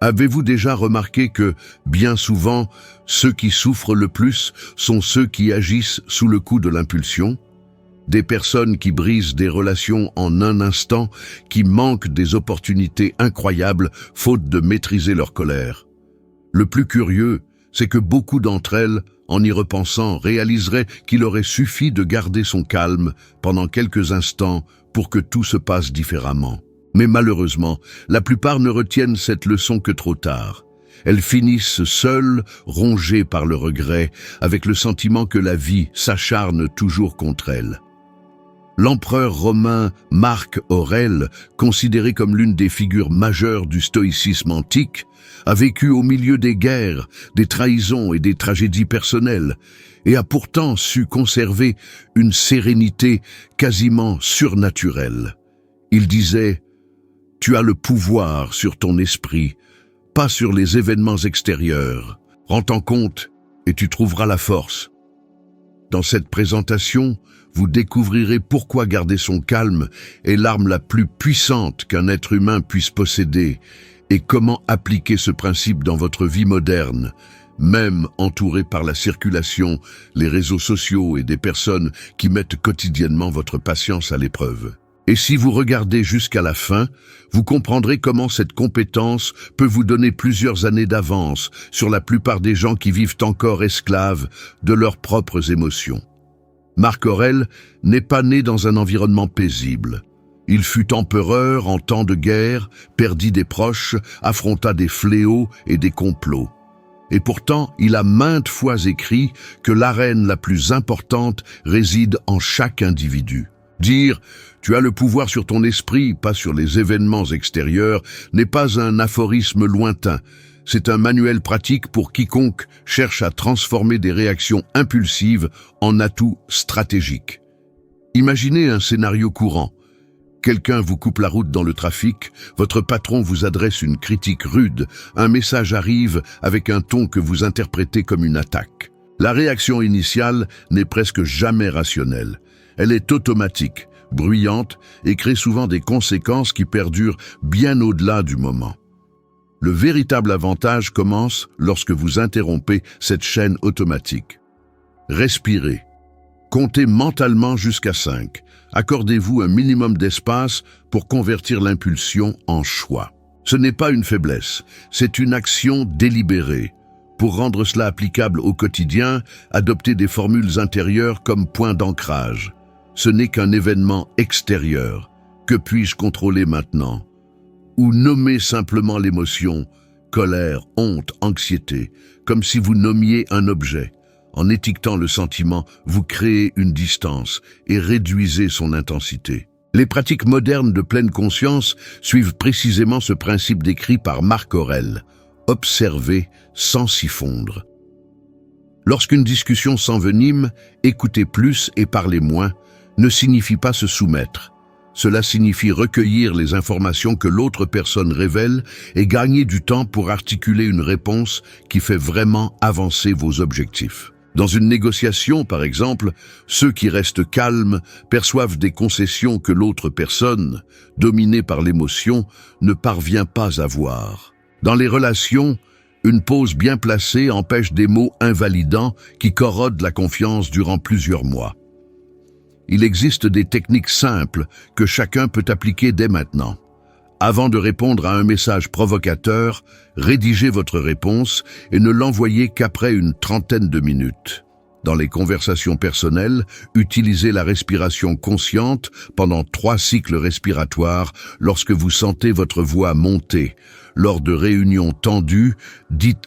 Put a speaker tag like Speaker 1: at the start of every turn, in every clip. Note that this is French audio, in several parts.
Speaker 1: Avez-vous déjà remarqué que, bien souvent, ceux qui souffrent le plus sont ceux qui agissent sous le coup de l'impulsion? Des personnes qui brisent des relations en un instant, qui manquent des opportunités incroyables faute de maîtriser leur colère. Le plus curieux, c'est que beaucoup d'entre elles, en y repensant, réaliseraient qu'il aurait suffi de garder son calme pendant quelques instants pour que tout se passe différemment. Mais malheureusement, la plupart ne retiennent cette leçon que trop tard. Elles finissent seules, rongées par le regret, avec le sentiment que la vie s'acharne toujours contre elles. L'empereur romain Marc Aurèle, considéré comme l'une des figures majeures du stoïcisme antique, a vécu au milieu des guerres, des trahisons et des tragédies personnelles, et a pourtant su conserver une sérénité quasiment surnaturelle. Il disait « Tu as le pouvoir sur ton esprit, pas sur les événements extérieurs. Rends-t'en compte et tu trouveras la force. » Dans cette présentation, vous découvrirez pourquoi garder son calme est l'arme la plus puissante qu'un être humain puisse posséder et comment appliquer ce principe dans votre vie moderne, même entouré par la circulation, les réseaux sociaux et des personnes qui mettent quotidiennement votre patience à l'épreuve. Et si vous regardez jusqu'à la fin, vous comprendrez comment cette compétence peut vous donner plusieurs années d'avance sur la plupart des gens qui vivent encore esclaves de leurs propres émotions. Marc Aurèle n'est pas né dans un environnement paisible. Il fut empereur en temps de guerre, perdit des proches, affronta des fléaux et des complots. Et pourtant, il a maintes fois écrit que l'arène la plus importante réside en chaque individu. Dire « tu as le pouvoir sur ton esprit, pas sur les événements extérieurs » n'est pas un aphorisme lointain. C'est un manuel pratique pour quiconque cherche à transformer des réactions impulsives en atouts stratégiques. Imaginez un scénario courant. Quelqu'un vous coupe la route dans le trafic, votre patron vous adresse une critique rude, un message arrive avec un ton que vous interprétez comme une attaque. La réaction initiale n'est presque jamais rationnelle. Elle est automatique, bruyante et crée souvent des conséquences qui perdurent bien au-delà du moment. Le véritable avantage commence lorsque vous interrompez cette chaîne automatique. Respirez. Comptez mentalement jusqu'à 5. Accordez-vous un minimum d'espace pour convertir l'impulsion en choix. Ce n'est pas une faiblesse, c'est une action délibérée. Pour rendre cela applicable au quotidien, adoptez des formules intérieures comme point d'ancrage. Ce n'est qu'un événement extérieur. Que puis-je contrôler maintenant? Ou nommez simplement l'émotion, colère, honte, anxiété, comme si vous nommiez un objet. En étiquetant le sentiment, vous créez une distance et réduisez son intensité. Les pratiques modernes de pleine conscience suivent précisément ce principe décrit par Marc Aurèle. Observer sans s'y fondre. Lorsqu'une discussion s'envenime, écouter plus et parler moins ne signifie pas se soumettre. Cela signifie recueillir les informations que l'autre personne révèle et gagner du temps pour articuler une réponse qui fait vraiment avancer vos objectifs. Dans une négociation, par exemple, ceux qui restent calmes perçoivent des concessions que l'autre personne, dominée par l'émotion, ne parvient pas à voir. Dans les relations, une pause bien placée empêche des mots invalidants qui corrodent la confiance durant plusieurs mois. Il existe des techniques simples que chacun peut appliquer dès maintenant. Avant de répondre à un message provocateur, rédigez votre réponse et ne l'envoyez qu'après une trentaine de minutes. Dans les conversations personnelles, utilisez la respiration consciente pendant 3 cycles respiratoires lorsque vous sentez votre voix monter. Lors de réunions tendues, dites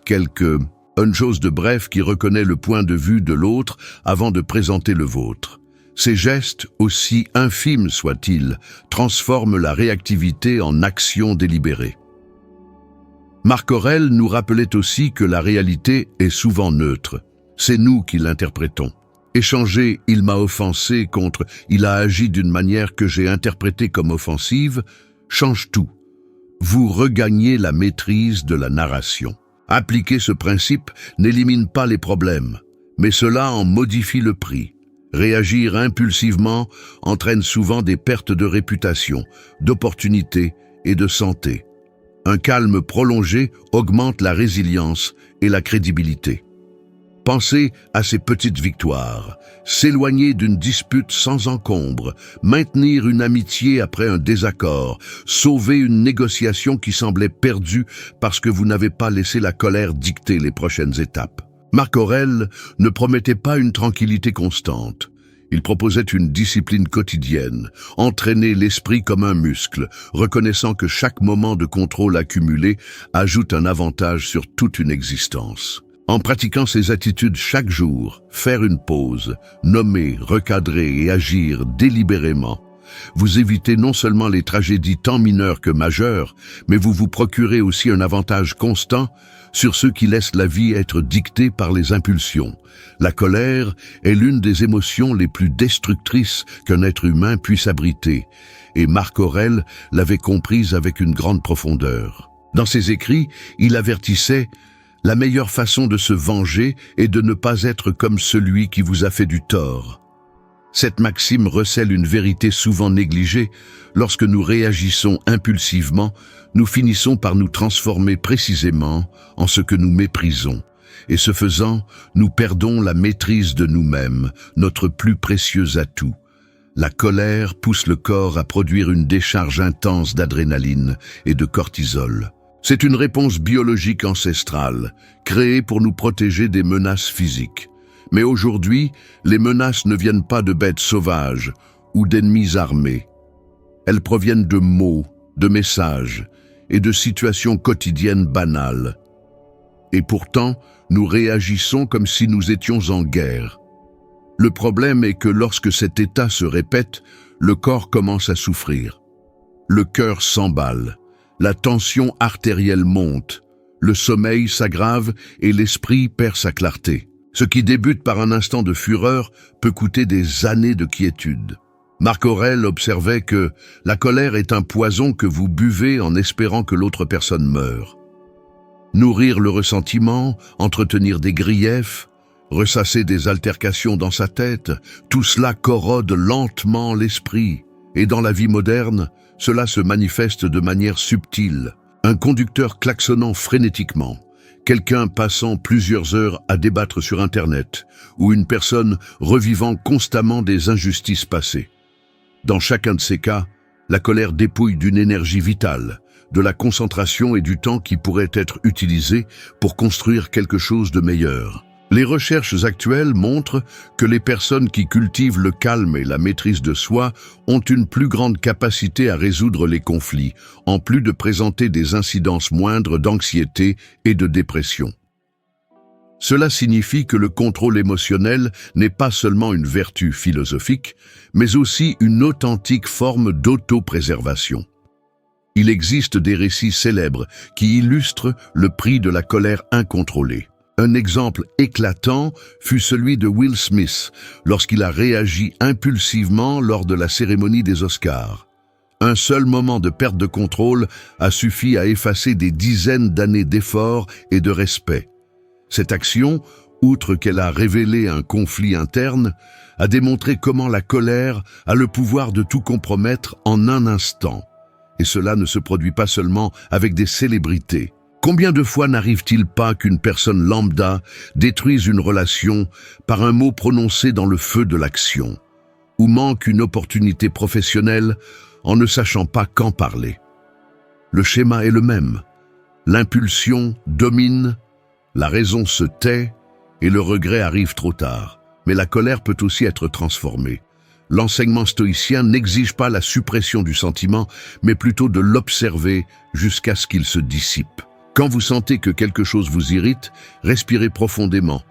Speaker 1: une chose de bref qui reconnaît le point de vue de l'autre avant de présenter le vôtre. Ces gestes, aussi infimes soient-ils, transforment la réactivité en action délibérée. Marc Aurèle nous rappelait aussi que la réalité est souvent neutre. C'est nous qui l'interprétons. Échanger « il m'a offensé » contre « il a agi d'une manière que j'ai interprétée comme offensive » change tout. Vous regagnez la maîtrise de la narration. Appliquer ce principe n'élimine pas les problèmes, mais cela en modifie le prix. Réagir impulsivement entraîne souvent des pertes de réputation, d'opportunités et de santé. Un calme prolongé augmente la résilience et la crédibilité. Pensez à ces petites victoires. S'éloigner d'une dispute sans encombre, maintenir une amitié après un désaccord, sauver une négociation qui semblait perdue parce que vous n'avez pas laissé la colère dicter les prochaines étapes. Marc Aurèle ne promettait pas une tranquillité constante. Il proposait une discipline quotidienne, entraîner l'esprit comme un muscle, reconnaissant que chaque moment de contrôle accumulé ajoute un avantage sur toute une existence. En pratiquant ces attitudes chaque jour, faire une pause, nommer, recadrer et agir délibérément, vous évitez non seulement les tragédies tant mineures que majeures, mais vous vous procurez aussi un avantage constant sur ceux qui laissent la vie être dictée par les impulsions. La colère est l'une des émotions les plus destructrices qu'un être humain puisse abriter, et Marc Aurèle l'avait comprise avec une grande profondeur. Dans ses écrits, il avertissait: la meilleure façon de se venger est de ne pas être comme celui qui vous a fait du tort. Cette maxime recèle une vérité souvent négligée. Lorsque nous réagissons impulsivement, nous finissons par nous transformer précisément en ce que nous méprisons. Et ce faisant, nous perdons la maîtrise de nous-mêmes, notre plus précieux atout. La colère pousse le corps à produire une décharge intense d'adrénaline et de cortisol. C'est une réponse biologique ancestrale, créée pour nous protéger des menaces physiques. Mais aujourd'hui, les menaces ne viennent pas de bêtes sauvages ou d'ennemis armés. Elles proviennent de mots, de messages et de situations quotidiennes banales. Et pourtant, nous réagissons comme si nous étions en guerre. Le problème est que lorsque cet état se répète, le corps commence à souffrir. Le cœur s'emballe. La tension artérielle monte, le sommeil s'aggrave et l'esprit perd sa clarté. Ce qui débute par un instant de fureur peut coûter des années de quiétude. Marc Aurèle observait que la colère est un poison que vous buvez en espérant que l'autre personne meure. Nourrir le ressentiment, entretenir des griefs, ressasser des altercations dans sa tête, tout cela corrode lentement l'esprit. Et dans la vie moderne, cela se manifeste de manière subtile. Un conducteur klaxonnant frénétiquement, quelqu'un passant plusieurs heures à débattre sur Internet, ou une personne revivant constamment des injustices passées. Dans chacun de ces cas, la colère dépouille d'une énergie vitale, de la concentration et du temps qui pourraient être utilisés pour construire quelque chose de meilleur. Les recherches actuelles montrent que les personnes qui cultivent le calme et la maîtrise de soi ont une plus grande capacité à résoudre les conflits, en plus de présenter des incidences moindres d'anxiété et de dépression. Cela signifie que le contrôle émotionnel n'est pas seulement une vertu philosophique, mais aussi une authentique forme d'autopréservation. Il existe des récits célèbres qui illustrent le prix de la colère incontrôlée. Un exemple éclatant fut celui de Will Smith lorsqu'il a réagi impulsivement lors de la cérémonie des Oscars. Un seul moment de perte de contrôle a suffi à effacer des dizaines d'années d'efforts et de respect. Cette action, outre qu'elle a révélé un conflit interne, a démontré comment la colère a le pouvoir de tout compromettre en un instant. Et cela ne se produit pas seulement avec des célébrités. Combien de fois n'arrive-t-il pas qu'une personne lambda détruise une relation par un mot prononcé dans le feu de l'action, ou manque une opportunité professionnelle en ne sachant pas quand parler? Le schéma est le même. L'impulsion domine, la raison se tait et le regret arrive trop tard. Mais la colère peut aussi être transformée. L'enseignement stoïcien n'exige pas la suppression du sentiment, mais plutôt de l'observer jusqu'à ce qu'il se dissipe. Quand vous sentez que quelque chose vous irrite, respirez profondément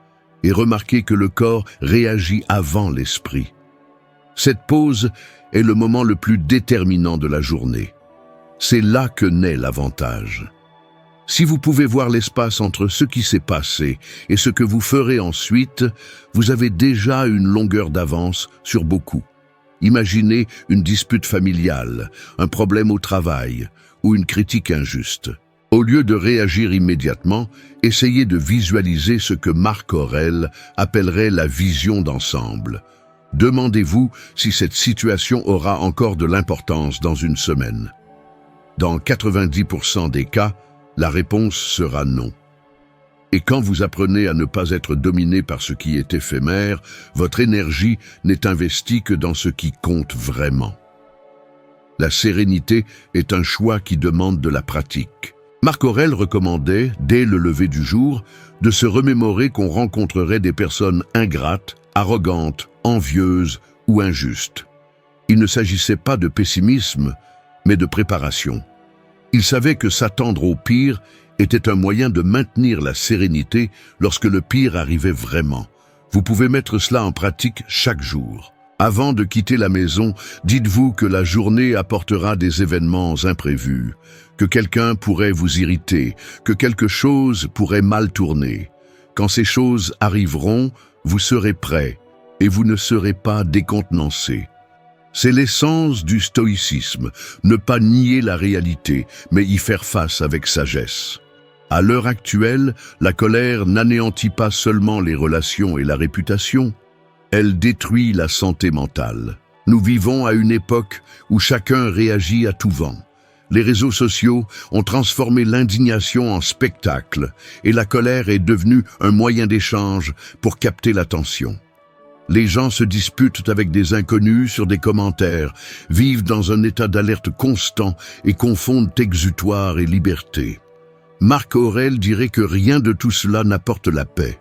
Speaker 1: et remarquez que le corps réagit avant l'esprit. Cette pause est le moment le plus déterminant de la journée. C'est là que naît l'avantage. Si vous pouvez voir l'espace entre ce qui s'est passé et ce que vous ferez ensuite, vous avez déjà une longueur d'avance sur beaucoup. Imaginez une dispute familiale, un problème au travail ou une critique injuste. Au lieu de réagir immédiatement, essayez de visualiser ce que Marc Aurèle appellerait la vision d'ensemble. Demandez-vous si cette situation aura encore de l'importance dans une semaine. Dans 90% des cas, la réponse sera non. Et quand vous apprenez à ne pas être dominé par ce qui est éphémère, votre énergie n'est investie que dans ce qui compte vraiment. La sérénité est un choix qui demande de la pratique. Marc Aurèle recommandait, dès le lever du jour, de se remémorer qu'on rencontrerait des personnes ingrates, arrogantes, envieuses ou injustes. Il ne s'agissait pas de pessimisme, mais de préparation. Il savait que s'attendre au pire était un moyen de maintenir la sérénité lorsque le pire arrivait vraiment. Vous pouvez mettre cela en pratique chaque jour. Avant de quitter la maison, dites-vous que la journée apportera des événements imprévus, que quelqu'un pourrait vous irriter, que quelque chose pourrait mal tourner. Quand ces choses arriveront, vous serez prêt et vous ne serez pas décontenancé. C'est l'essence du stoïcisme, ne pas nier la réalité, mais y faire face avec sagesse. À l'heure actuelle, la colère n'anéantit pas seulement les relations et la réputation, elle détruit la santé mentale. Nous vivons à une époque où chacun réagit à tout vent. Les réseaux sociaux ont transformé l'indignation en spectacle et la colère est devenue un moyen d'échange pour capter l'attention. Les gens se disputent avec des inconnus sur des commentaires, vivent dans un état d'alerte constant et confondent exutoire et liberté. Marc Aurèle dirait que rien de tout cela n'apporte la paix.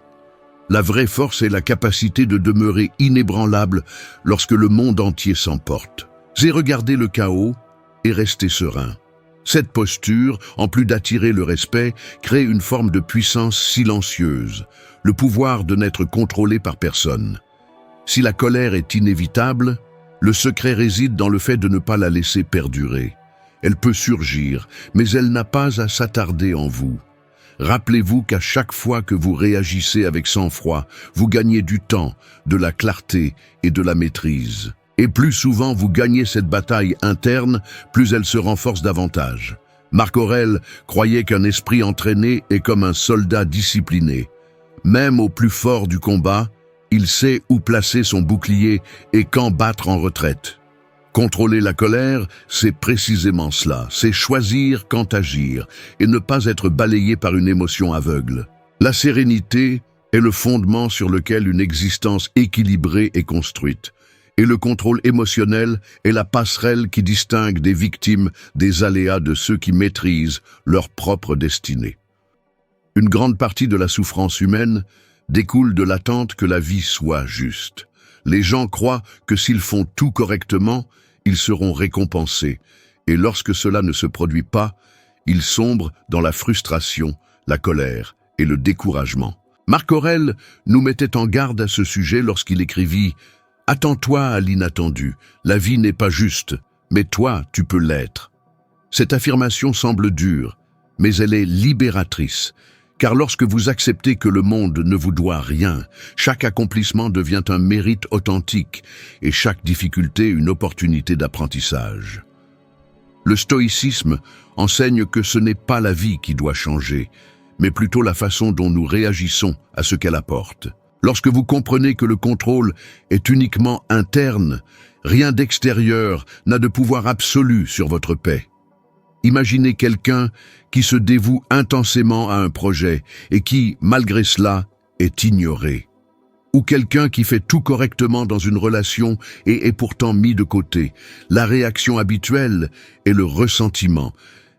Speaker 1: La vraie force est la capacité de demeurer inébranlable lorsque le monde entier s'emporte. C'est regarder le chaos et rester serein. Cette posture, en plus d'attirer le respect, crée une forme de puissance silencieuse, le pouvoir de n'être contrôlé par personne. Si la colère est inévitable, le secret réside dans le fait de ne pas la laisser perdurer. Elle peut surgir, mais elle n'a pas à s'attarder en vous. Rappelez-vous qu'à chaque fois que vous réagissez avec sang-froid, vous gagnez du temps, de la clarté et de la maîtrise. Et plus souvent vous gagnez cette bataille interne, plus elle se renforce davantage. Marc Aurèle croyait qu'un esprit entraîné est comme un soldat discipliné. Même au plus fort du combat, il sait où placer son bouclier et quand battre en retraite. Contrôler la colère, c'est précisément cela, c'est choisir quand agir et ne pas être balayé par une émotion aveugle. La sérénité est le fondement sur lequel une existence équilibrée est construite, et le contrôle émotionnel est la passerelle qui distingue des victimes des aléas de ceux qui maîtrisent leur propre destinée. Une grande partie de la souffrance humaine découle de l'attente que la vie soit juste. Les gens croient que s'ils font tout correctement, ils seront récompensés, et lorsque cela ne se produit pas, ils sombrent dans la frustration, la colère et le découragement. Marc Aurèle nous mettait en garde à ce sujet lorsqu'il écrivit « Attends-toi à l'inattendu, la vie n'est pas juste, mais toi, tu peux l'être ». Cette affirmation semble dure, mais elle est libératrice, car lorsque vous acceptez que le monde ne vous doit rien, chaque accomplissement devient un mérite authentique et chaque difficulté une opportunité d'apprentissage. Le stoïcisme enseigne que ce n'est pas la vie qui doit changer, mais plutôt la façon dont nous réagissons à ce qu'elle apporte. Lorsque vous comprenez que le contrôle est uniquement interne, rien d'extérieur n'a de pouvoir absolu sur votre paix. Imaginez quelqu'un qui se dévoue intensément à un projet et qui, malgré cela, est ignoré. Ou quelqu'un qui fait tout correctement dans une relation et est pourtant mis de côté. La réaction habituelle est le ressentiment.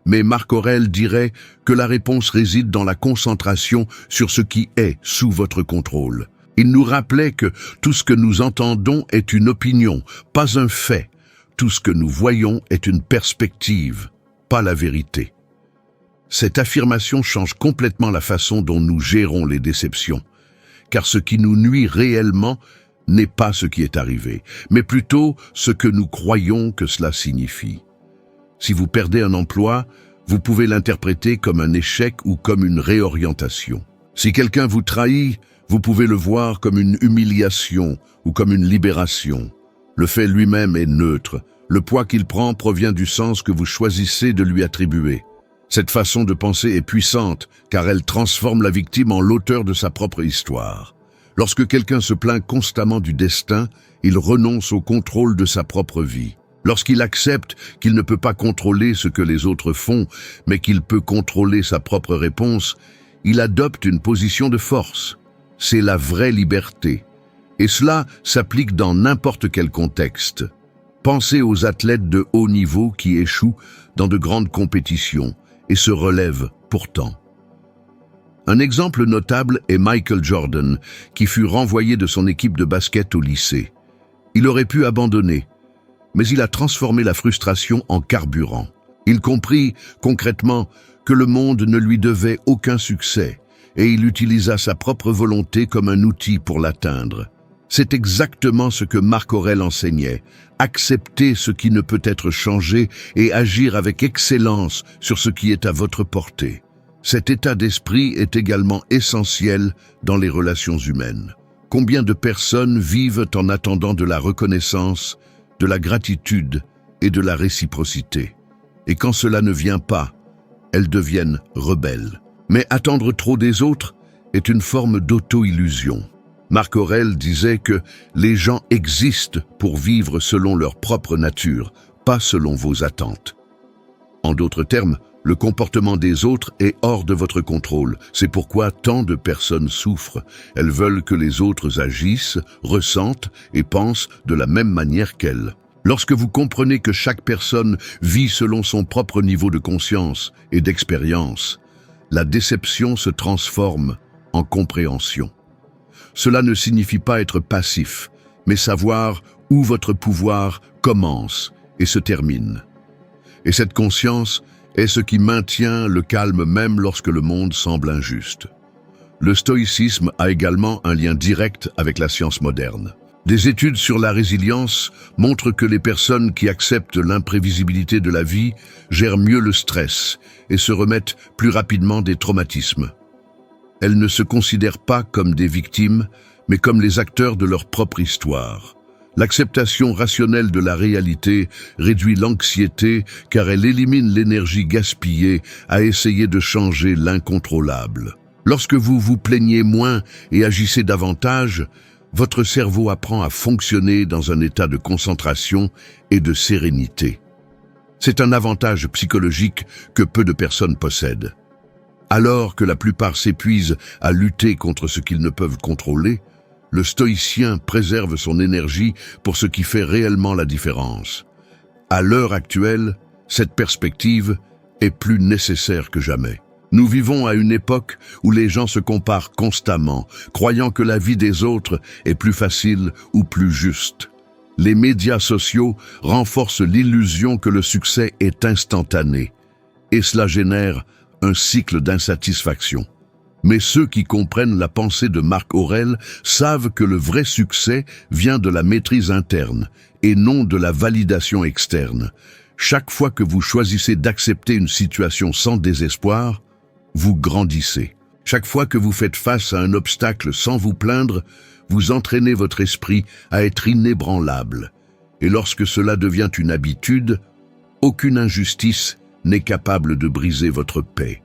Speaker 1: Mais Marc Aurèle dirait que la réponse réside dans la concentration sur ce qui est sous votre contrôle. Il nous rappelait que tout ce que nous entendons est une opinion, pas un fait. Tout ce que nous voyons est une perspective, pas la vérité. Cette affirmation change complètement la façon dont nous gérons les déceptions, car ce qui nous nuit réellement n'est pas ce qui est arrivé, mais plutôt ce que nous croyons que cela signifie. Si vous perdez un emploi, vous pouvez l'interpréter comme un échec ou comme une réorientation. Si quelqu'un vous trahit, vous pouvez le voir comme une humiliation ou comme une libération. Le fait lui-même est neutre. Le poids qu'il prend provient du sens que vous choisissez de lui attribuer. Cette façon de penser est puissante, car elle transforme la victime en l'auteur de sa propre histoire. Lorsque quelqu'un se plaint constamment du destin, il renonce au contrôle de sa propre vie. Lorsqu'il accepte qu'il ne peut pas contrôler ce que les autres font, mais qu'il peut contrôler sa propre réponse, il adopte une position de force. C'est la vraie liberté. Et cela s'applique dans n'importe quel contexte. Pensez aux athlètes de haut niveau qui échouent dans de grandes compétitions et se relèvent pourtant. Un exemple notable est Michael Jordan, qui fut renvoyé de son équipe de basket au lycée. Il aurait pu abandonner, mais il a transformé la frustration en carburant. Il comprit concrètement que le monde ne lui devait aucun succès et il utilisa sa propre volonté comme un outil pour l'atteindre. C'est exactement ce que Marc Aurèle enseignait, accepter ce qui ne peut être changé et agir avec excellence sur ce qui est à votre portée. Cet état d'esprit est également essentiel dans les relations humaines. Combien de personnes vivent en attendant de la reconnaissance, de la gratitude et de la réciprocité. Et quand cela ne vient pas, elles deviennent rebelles. Mais attendre trop des autres est une forme d'auto-illusion. Marc Aurèle disait que les gens existent pour vivre selon leur propre nature, pas selon vos attentes. En d'autres termes, le comportement des autres est hors de votre contrôle. C'est pourquoi tant de personnes souffrent. Elles veulent que les autres agissent, ressentent et pensent de la même manière qu'elles. Lorsque vous comprenez que chaque personne vit selon son propre niveau de conscience et d'expérience, la déception se transforme en compréhension. Cela ne signifie pas être passif, mais savoir où votre pouvoir commence et se termine. Et cette conscience est ce qui maintient le calme même lorsque le monde semble injuste. Le stoïcisme a également un lien direct avec la science moderne. Des études sur la résilience montrent que les personnes qui acceptent l'imprévisibilité de la vie gèrent mieux le stress et se remettent plus rapidement des traumatismes. Elles ne se considèrent pas comme des victimes, mais comme les acteurs de leur propre histoire. L'acceptation rationnelle de la réalité réduit l'anxiété car elle élimine l'énergie gaspillée à essayer de changer l'incontrôlable. Lorsque vous vous plaignez moins et agissez davantage, votre cerveau apprend à fonctionner dans un état de concentration et de sérénité. C'est un avantage psychologique que peu de personnes possèdent. Alors que la plupart s'épuisent à lutter contre ce qu'ils ne peuvent contrôler, le stoïcien préserve son énergie pour ce qui fait réellement la différence. À l'heure actuelle, cette perspective est plus nécessaire que jamais. Nous vivons à une époque où les gens se comparent constamment, croyant que la vie des autres est plus facile ou plus juste. Les médias sociaux renforcent l'illusion que le succès est instantané, et cela génère un cycle d'insatisfaction. Mais ceux qui comprennent la pensée de Marc Aurèle savent que le vrai succès vient de la maîtrise interne et non de la validation externe. Chaque fois que vous choisissez d'accepter une situation sans désespoir, vous grandissez. Chaque fois que vous faites face à un obstacle sans vous plaindre, vous entraînez votre esprit à être inébranlable. Et lorsque cela devient une habitude, aucune injustice n'est capable de briser votre paix.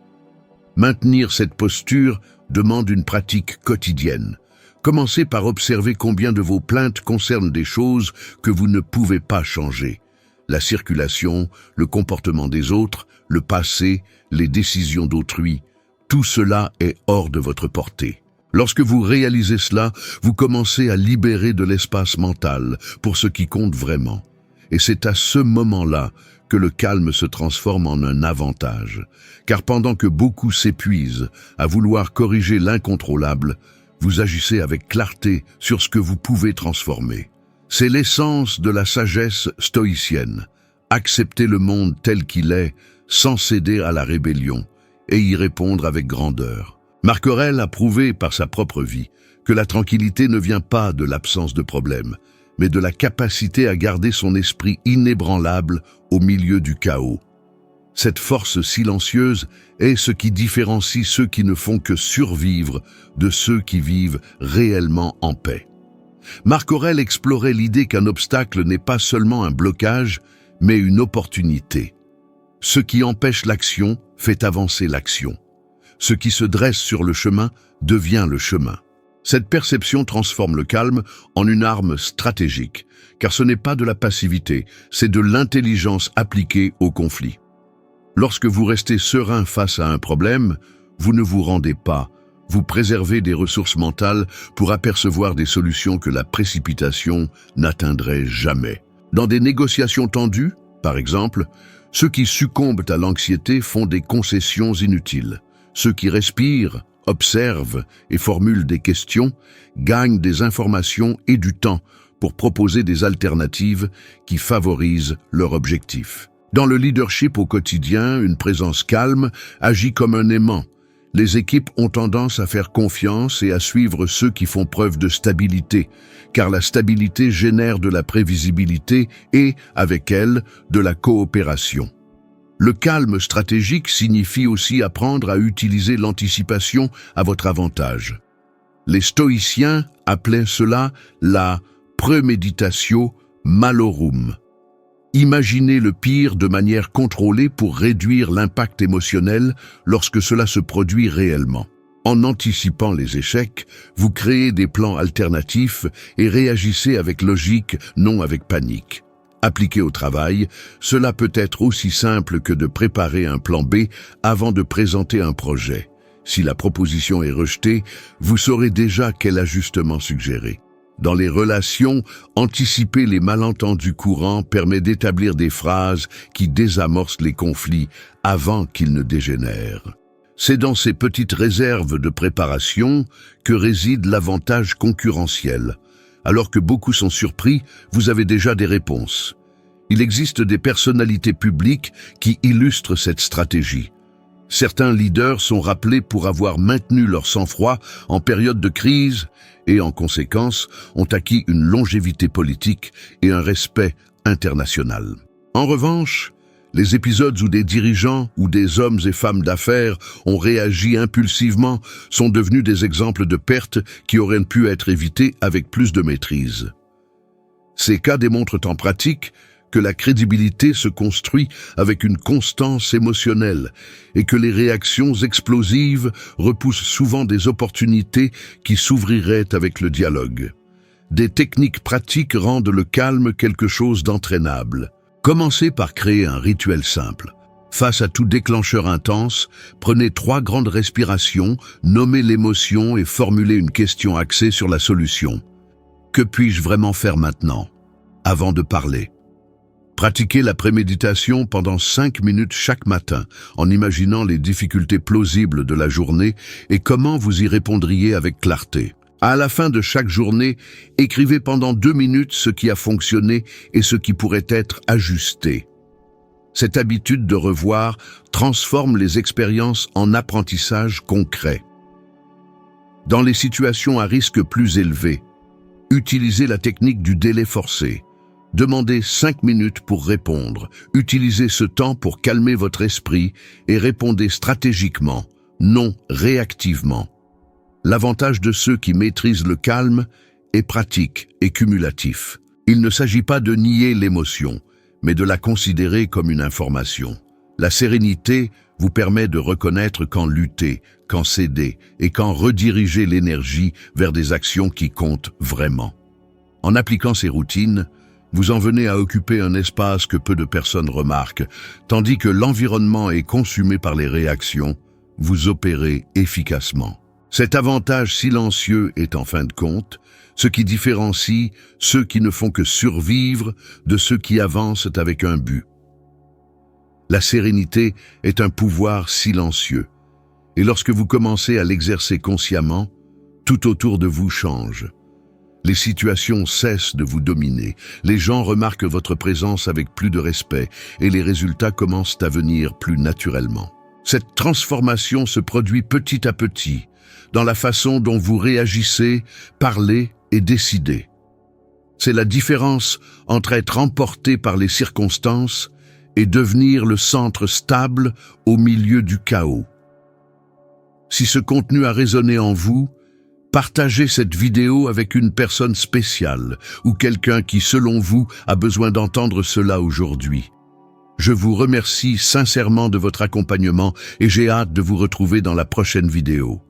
Speaker 1: Maintenir cette posture demande une pratique quotidienne. Commencez par observer combien de vos plaintes concernent des choses que vous ne pouvez pas changer. La circulation, le comportement des autres, le passé, les décisions d'autrui, tout cela est hors de votre portée. Lorsque vous réalisez cela, vous commencez à libérer de l'espace mental pour ce qui compte vraiment. Et c'est à ce moment-là que le calme se transforme en un avantage. Car pendant que beaucoup s'épuisent à vouloir corriger l'incontrôlable, vous agissez avec clarté sur ce que vous pouvez transformer. C'est l'essence de la sagesse stoïcienne. Accepter le monde tel qu'il est, sans céder à la rébellion, et y répondre avec grandeur. Marc Aurèle a prouvé par sa propre vie que la tranquillité ne vient pas de l'absence de problèmes, mais de la capacité à garder son esprit inébranlable au milieu du chaos. Cette force silencieuse est ce qui différencie ceux qui ne font que survivre de ceux qui vivent réellement en paix. Marc Aurèle explorait l'idée qu'un obstacle n'est pas seulement un blocage, mais une opportunité. Ce qui empêche l'action fait avancer l'action. Ce qui se dresse sur le chemin devient le chemin. Cette perception transforme le calme en une arme stratégique, car ce n'est pas de la passivité, c'est de l'intelligence appliquée au conflit. Lorsque vous restez serein face à un problème, vous ne vous rendez pas, vous préservez des ressources mentales pour apercevoir des solutions que la précipitation n'atteindrait jamais. Dans des négociations tendues, par exemple, ceux qui succombent à l'anxiété font des concessions inutiles. Ceux qui respirent, observent et formulent des questions gagnent des informations et du temps pour proposer des alternatives qui favorisent leur objectif. Dans le leadership au quotidien, une présence calme agit comme un aimant. Les équipes ont tendance à faire confiance et à suivre ceux qui font preuve de stabilité, car la stabilité génère de la prévisibilité et, avec elle, de la coopération. Le calme stratégique signifie aussi apprendre à utiliser l'anticipation à votre avantage. Les stoïciens appelaient cela la premeditatio malorum. Imaginez le pire de manière contrôlée pour réduire l'impact émotionnel lorsque cela se produit réellement. En anticipant les échecs, vous créez des plans alternatifs et réagissez avec logique, non avec panique. Appliqué au travail, cela peut être aussi simple que de préparer un plan B avant de présenter un projet. Si la proposition est rejetée, vous saurez déjà quel ajustement suggérer. Dans les relations, anticiper les malentendus courants permet d'établir des phrases qui désamorcent les conflits avant qu'ils ne dégénèrent. C'est dans ces petites réserves de préparation que réside l'avantage concurrentiel. Alors que beaucoup sont surpris, vous avez déjà des réponses. Il existe des personnalités publiques qui illustrent cette stratégie. Certains leaders sont rappelés pour avoir maintenu leur sang-froid en période de crise et, en conséquence, ont acquis une longévité politique et un respect international. En revanche, les épisodes où des dirigeants ou des hommes et femmes d'affaires ont réagi impulsivement sont devenus des exemples de pertes qui auraient pu être évitées avec plus de maîtrise. Ces cas démontrent en pratique que la crédibilité se construit avec une constance émotionnelle et que les réactions explosives repoussent souvent des opportunités qui s'ouvriraient avec le dialogue. Des techniques pratiques rendent le calme quelque chose d'entraînable. Commencez par créer un rituel simple. Face à tout déclencheur intense, prenez 3 grandes respirations, nommez l'émotion et formulez une question axée sur la solution. Que puis-je vraiment faire maintenant, avant de parler? Pratiquez la préméditation pendant 5 minutes chaque matin, en imaginant les difficultés plausibles de la journée et comment vous y répondriez avec clarté. À la fin de chaque journée, écrivez pendant 2 minutes ce qui a fonctionné et ce qui pourrait être ajusté. Cette habitude de revoir transforme les expériences en apprentissage concret. Dans les situations à risque plus élevé, utilisez la technique du délai forcé. Demandez 5 minutes pour répondre. Utilisez ce temps pour calmer votre esprit et répondez stratégiquement, non réactivement. L'avantage de ceux qui maîtrisent le calme est pratique et cumulatif. Il ne s'agit pas de nier l'émotion, mais de la considérer comme une information. La sérénité vous permet de reconnaître quand lutter, quand céder et quand rediriger l'énergie vers des actions qui comptent vraiment. En appliquant ces routines, vous en venez à occuper un espace que peu de personnes remarquent, tandis que l'environnement est consumé par les réactions, vous opérez efficacement. Cet avantage silencieux est en fin de compte ce qui différencie ceux qui ne font que survivre de ceux qui avancent avec un but. La sérénité est un pouvoir silencieux, et lorsque vous commencez à l'exercer consciemment, tout autour de vous change. Les situations cessent de vous dominer, les gens remarquent votre présence avec plus de respect et les résultats commencent à venir plus naturellement. Cette transformation se produit petit à petit, dans la façon dont vous réagissez, parlez et décidez. C'est la différence entre être emporté par les circonstances et devenir le centre stable au milieu du chaos. Si ce contenu a résonné en vous, partagez cette vidéo avec une personne spéciale ou quelqu'un qui, selon vous, a besoin d'entendre cela aujourd'hui. Je vous remercie sincèrement de votre accompagnement et j'ai hâte de vous retrouver dans la prochaine vidéo.